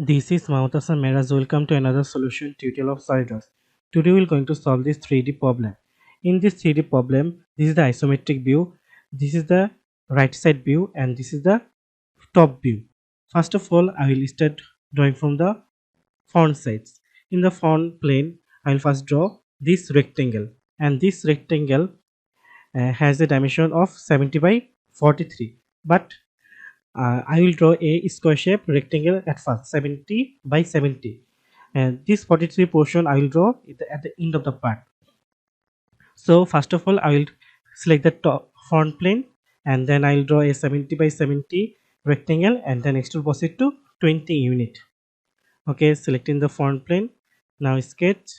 This is Mahmutasan Meraz. Welcome to another solution tutorial of SolidWorks. Today we are going to solve this 3D problem. In this 3D problem, this is the isometric view, this is the right side view, and this is the top view. First of all, I will start drawing from the front sides. In the front plane, I will first draw this rectangle, and this rectangle has a dimension of 70 by 43. But I will draw a square shape rectangle at first, 70 by 70, and this 43 portion I will draw at the end of the part. So first of all, I will select the top front plane, and then I will draw a 70 by 70 rectangle, and then extrude boss it to 20 unit. Okay, selecting the front plane. Now sketch.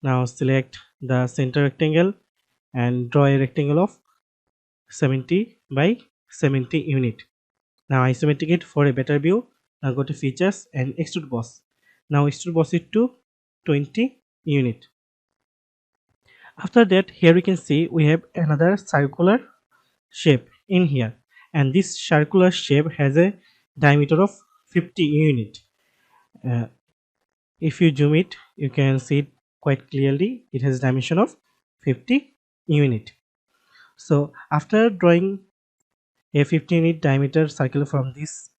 Now select the center rectangle and draw a rectangle of 70 by 70 unit. Now isometric it for a better view. Now go to features and extrude boss. Now extrude boss it to 20 unit. After that, here we can see we have another circular shape in here, and this circular shape has a diameter of 50 unit. If you zoom it, you can see it quite clearly. It has a dimension of 50 unit. So after drawing a 50 unit diameter circle from this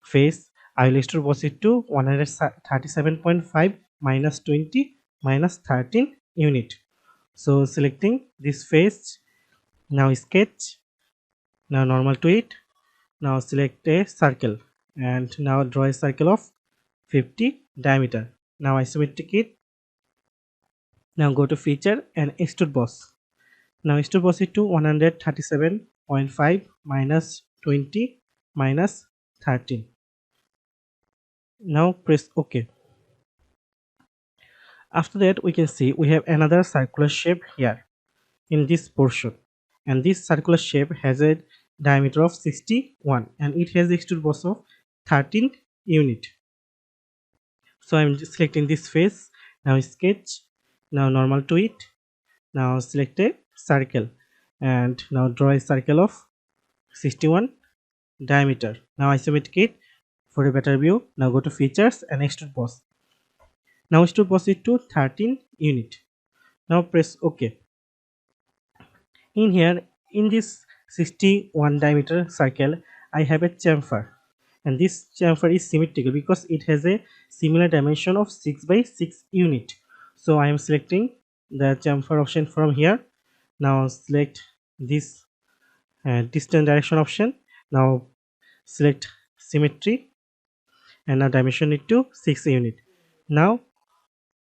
face, I will extrude boss it to 137.5 minus 20 minus 13 unit. So selecting this face, now sketch, now normal to it, now select a circle and now draw a circle of 50 diameter. Now isometric it, now go to feature and extrude boss. Now extrude boss it to 137.5 minus 20 minus 13. Now press OK. After that, we can see we have another circular shape here in this portion, and this circular shape has a diameter of 61 and it has the extrude boss of 13 unit. So I'm just selecting this face, now sketch, now normal to it, now select a circle and now draw a circle of 61 diameter. Now isometric it for a better view. Now go to features and extrude boss. Now extrude boss it to 13 unit. Now press OK. In here, in this 61 diameter circle, I have a chamfer, and this chamfer is symmetrical because it has a similar dimension of 6 by 6 unit. So I am selecting the chamfer option from here. Now select this distant direction option. Now select symmetry and now dimension it to 6 unit. Now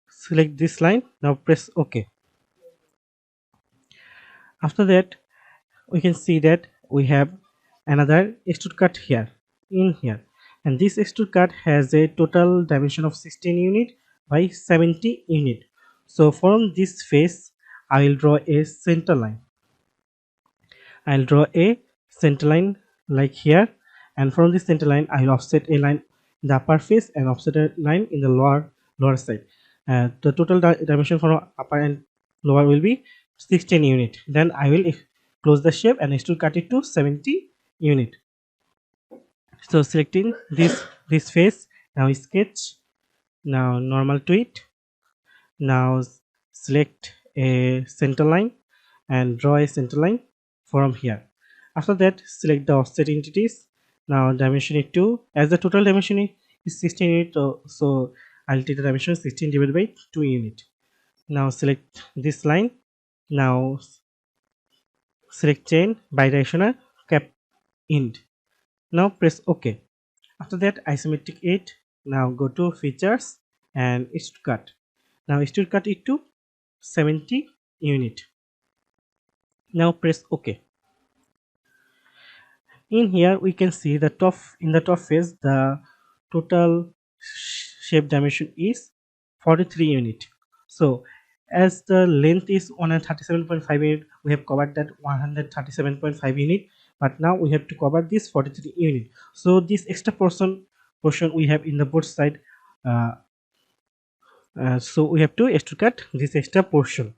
select this line. Now press OK. After that, we can see that we have another extrude cut here in here, and this extrude cut has a total dimension of 16 unit by 70 unit. So from this face, I will draw a center line. I'll draw a center line like here, and from this center line I will offset a line in the upper face and offset a line in the lower side. The total dimension for upper and lower will be 16 unit. Then I will close the shape and extrude cut it to 70 unit. So selecting this face, now sketch, now normal to it, now select a center line and draw a center line from here. After that, select the offset entities. Now dimension it to, as the total dimension is 16 unit, so I'll take the dimension 16 divided by 2 unit. Now select this line. Now select chain bidirectional cap end. Now press OK. After that, isometric it. Now go to features and extrude cut. Now extrude cut it to 70 unit. Now press OK. In here we can see the top, in the top face, the total shape dimension is 43 unit. So as the length is 137.5 unit, we have covered that 137.5 unit, but now we have to cover this 43 unit. So this extra portion we have in the both side, so we have to extrude cut this extra portion.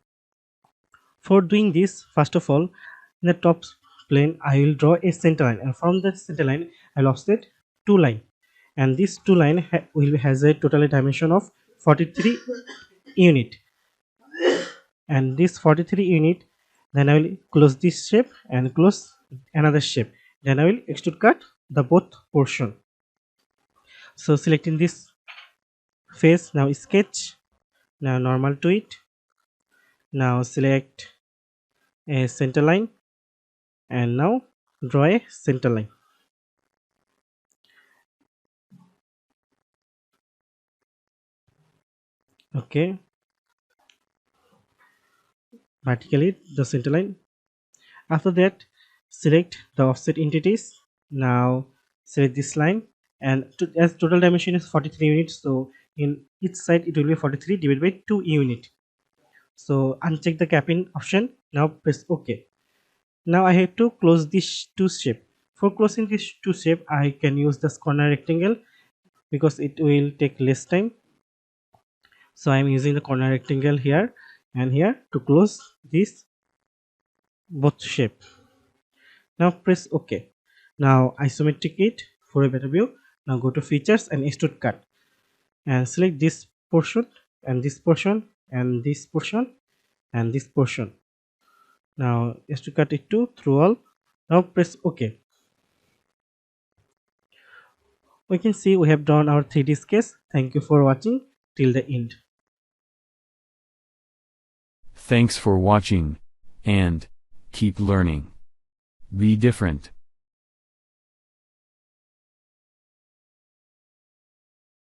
For doing this, first of all, in the top plane I will draw a center line, and from the center line I will offset 2 lines, and this two line will has a total dimension of 43 unit, and this 43 unit, then I will close this shape and close another shape, then I will extrude cut the both portion. So selecting this face, now sketch, now normal to it, now select a center line and now draw a center line. Okay, vertically the center line. After that, select the offset entities. Now select this line, and as total dimension is 43 units, so in each side it will be 43 divided by 2 unit. So uncheck the capping option. Now press OK. Now I have to close this two shape. For closing this two shape, I can use this corner rectangle because it will take less time. So I am using the corner rectangle here and here to close this both shape. Now press OK. Now isometric it for a better view. Now go to features and extrude cut and select this portion and this portion and this portion and this portion. Now extrude cut it to through all. Now press OK. We can see we have drawn our 3D sketch. Thank you for watching till the end. Thanks for watching, and keep learning. Be different.